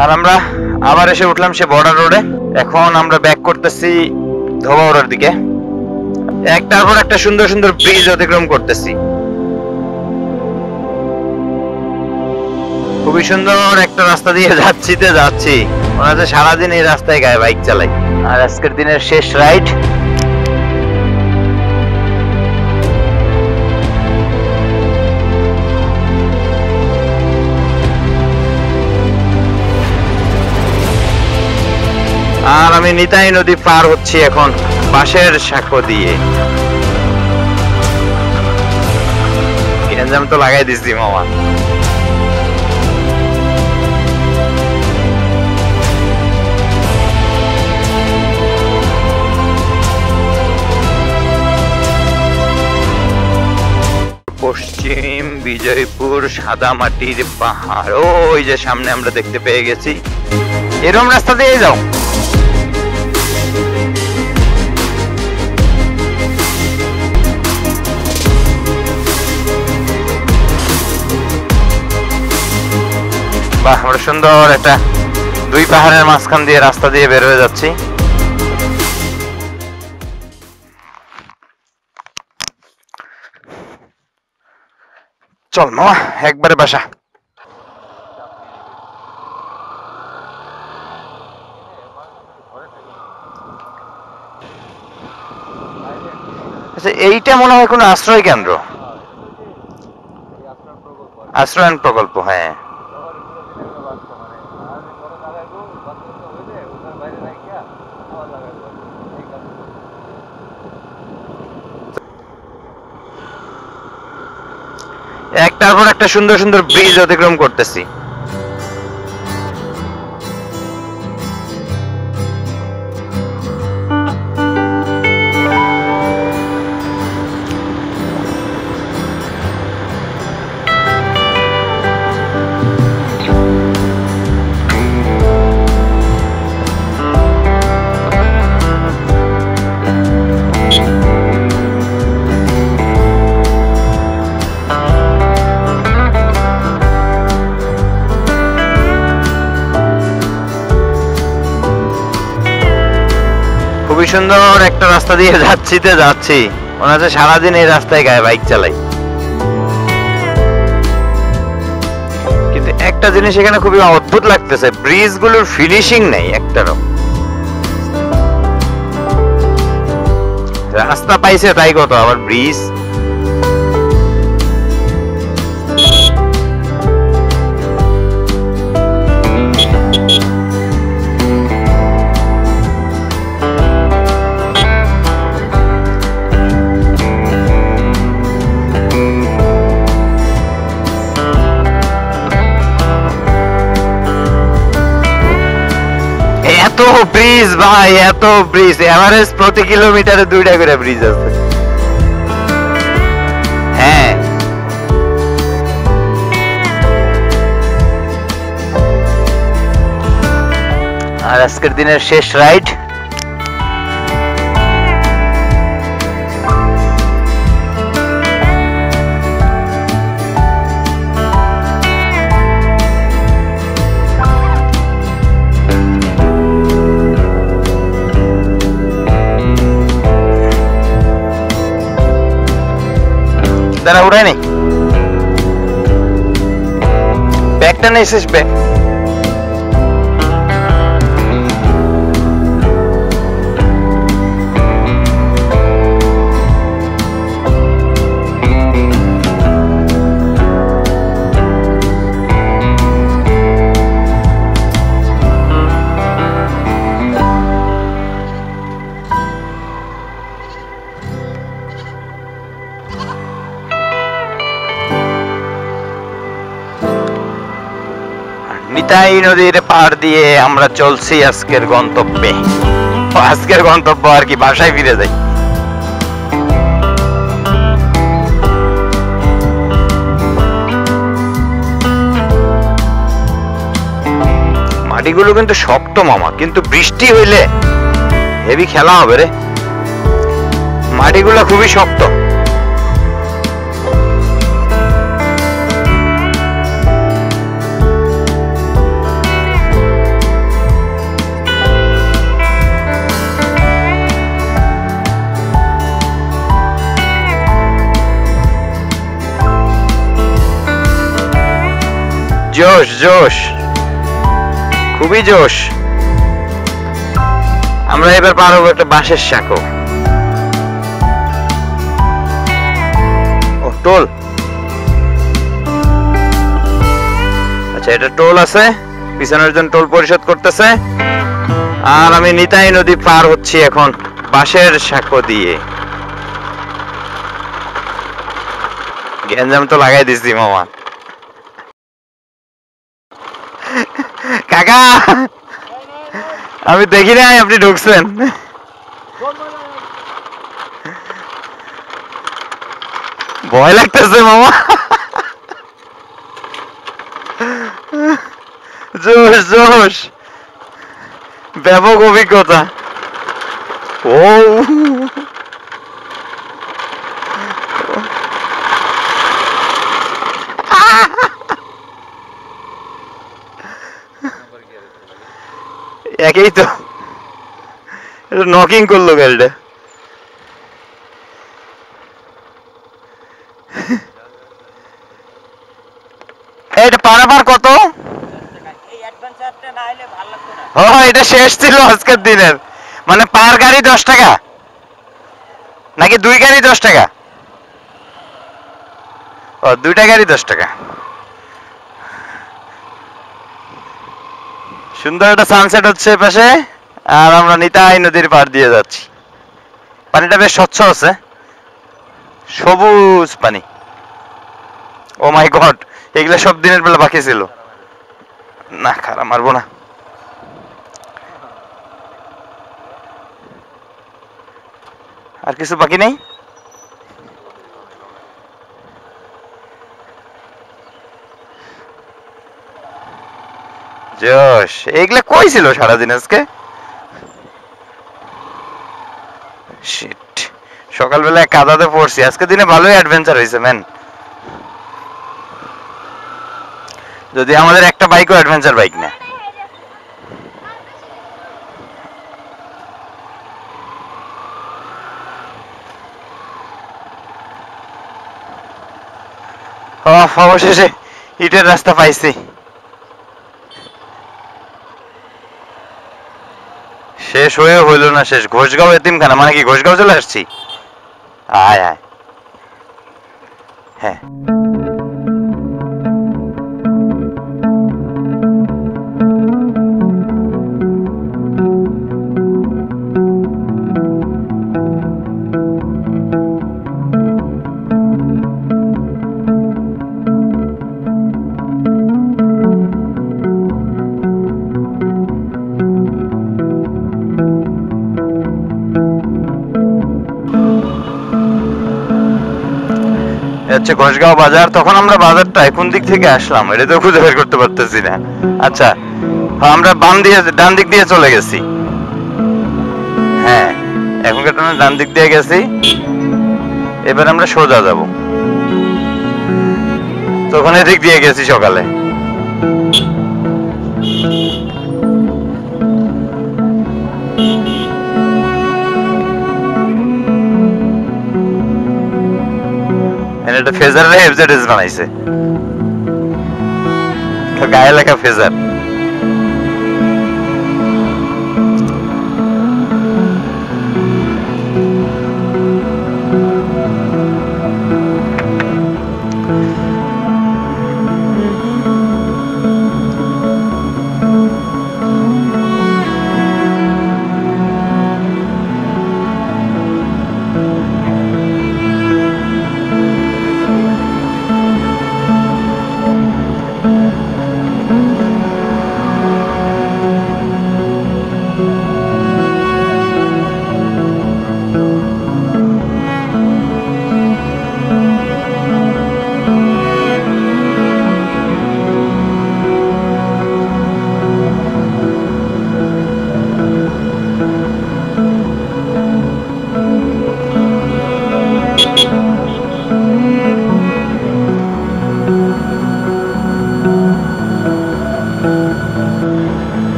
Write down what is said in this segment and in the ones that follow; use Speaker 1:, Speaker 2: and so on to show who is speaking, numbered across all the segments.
Speaker 1: আর আমরা আবার এসে উঠলাম সে বর্ডার রোডে। এখন আমরা ব্যাক করতেছি ধোবাউড়ার দিকে। একটার পর একটা সুন্দর সুন্দর ব্রিজ অতিক্রম করতেছি। খুবই সুন্দর একটা রাস্তা দিয়ে যাচ্ছি মনে হচ্ছে সারাদিন এই রাস্তায় গায়ে বাইক চালাই। আর আজকের দিনের শেষ রাইড। আর আমি নিতাই নদী পার হচ্ছি এখন বাঁশের সাঁকো দিয়ে। গ্যাঞ্জাম তো লাগাই দিচ্ছি মামা। পশ্চিম বিজয়পুর সাদামাটির পাহাড়, ওই যে সামনে আমরা দেখতে পেয়ে গেছি। এরকম রাস্তা দিয়ে যাও। বাহ, আমরা সুন্দর একটা দুই পাহাড়ের মাঝখান দিয়ে রাস্তা দিয়ে বের হয়ে যাচ্ছি। চল মামা, একবারে বাসা। আচ্ছা, এইটা মনে হয় কোনো আশ্রয় কেন্দ্র, আশ্রয়ন প্রকল্প। হ্যাঁ, একটার পর একটা সুন্দর সুন্দর ব্রিজ অতিক্রম করতেছি। খুবই সুন্দর একটা রাস্তা দিয়ে যাচ্ছি মনে হচ্ছে সারাদিন এই রাস্তায় গায়ে বাইক চালাই। কিন্তু একটা জিনিস এখানে খুবই অদ্ভুত লাগতেছে, ব্রিজ গুলোর ফিনিশিং নেই একটারও। রাস্তা পাইছে তাই কত, আবার ব্রিজ। এত ব্রিজ ভাই, এত ব্রিজ, এভারেজ প্রতি কিলোমিটারে 2টা করে ব্রিজ আছে। হ্যাঁ, আর আজকের দিনের শেষ রাইড। দাঁড়া, উড়াই নেই, ব্যাগটা নেই, শেষ ব্যাগ। নিতাই নদীর পাড় দিয়ে আমরা চলছি আজকের গন্তব্যে। আজকের গন্তব্য আর কি, বাসায় ফিরে যাই। মাটিগুলো কিন্তু শক্ত মামা, কিন্তু বৃষ্টি হইলে হেভি খেলা হবে রে। মাটিগুলো খুবই শক্ত। জোশ জোশ, খুবই জোশ। আমরা এবার পার হবো একটা বাঁশের সাঁকো। ও টোল, আচ্ছা এটা টোল আছে, পিছনের জন টোল পরিশোধ করতেছে। আর আমি নিতাই নদী পার হচ্ছি এখন বাঁশের সাঁকো দিয়ে। গ্যাঞ্জাম তো লাগাই দিছি মামা। কাকা আমি দেখি নাই আপনি ঢুকছেন। ভয় লাগতেছে মামা। জোশ জোশ, ব্যাপক অভিজ্ঞতা। ও একই তো, নকিং করলো গাড়িটা। এটা পারাপার কত? এটা শেষ ছিল আজকের দিনের, মানে পার গাড়ি 10 টাকা নাকি 2 গাড়ি 10 টাকা? ও 2টা গাড়ি 10 টাকা। সুন্দর একটা সানসেট হচ্ছে পাশে, আর আমরা নিতাই নদীর পার দিয়ে যাচ্ছি। পানিটা বেশ স্বচ্ছ আছে, সবুজ পানি। ও মাই গড, এগুলা সব দিনের বেলা বাকি ছিল না। খারাপ মারবো না। আর কিছু বাকি নেই। জোশ, এগুলা কই ছিল সারাদিন আজকে? শিট, সকালবেলায় কাদাতে পড়ছি। আজকে দিনে ভালোই অ্যাডভেঞ্চার হয়েছে ম্যান। যদি আমাদের একটা বাইকও অ্যাডভেঞ্চার বাইক না। অবশেষে ইটের রাস্তা পাইছি। শেষ হয়ে হইল না শেষ। ঘোষগাঁও এতিমখানা, মানে কি ঘোষগাঁও চলে আসছি? আয় আয়, হ্যাঁ। হচ্ছে ঘোষগাঁও বাজার। তখন আমরা বাজারটা কোন দিক থেকে আসলাম এটা তো খুঁজে বের করতে পারতেছি না। আচ্ছা, আমরা ডান দিক দিয়ে চলে গেছি। হ্যাঁ, এখনকার টাইমে ডান দিক দিয়ে গেছি। এবার আমরা সোজা যাব। তখন এদিক দিয়ে গেছি সকালে। এটা ফেজার এফজেডএস বানাইছে, তো গায়ে লেখা ফেজার।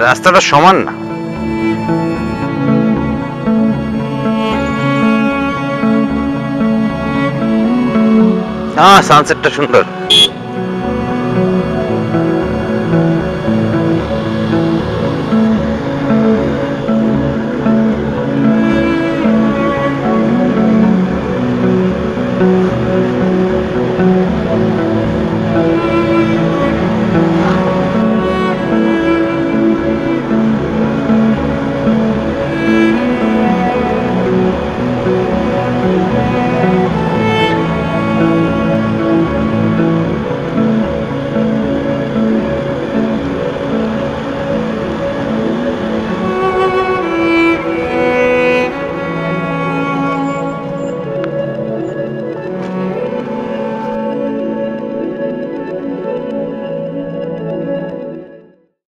Speaker 1: রাস্তাটা সমান না। সানসেটটা সুন্দর।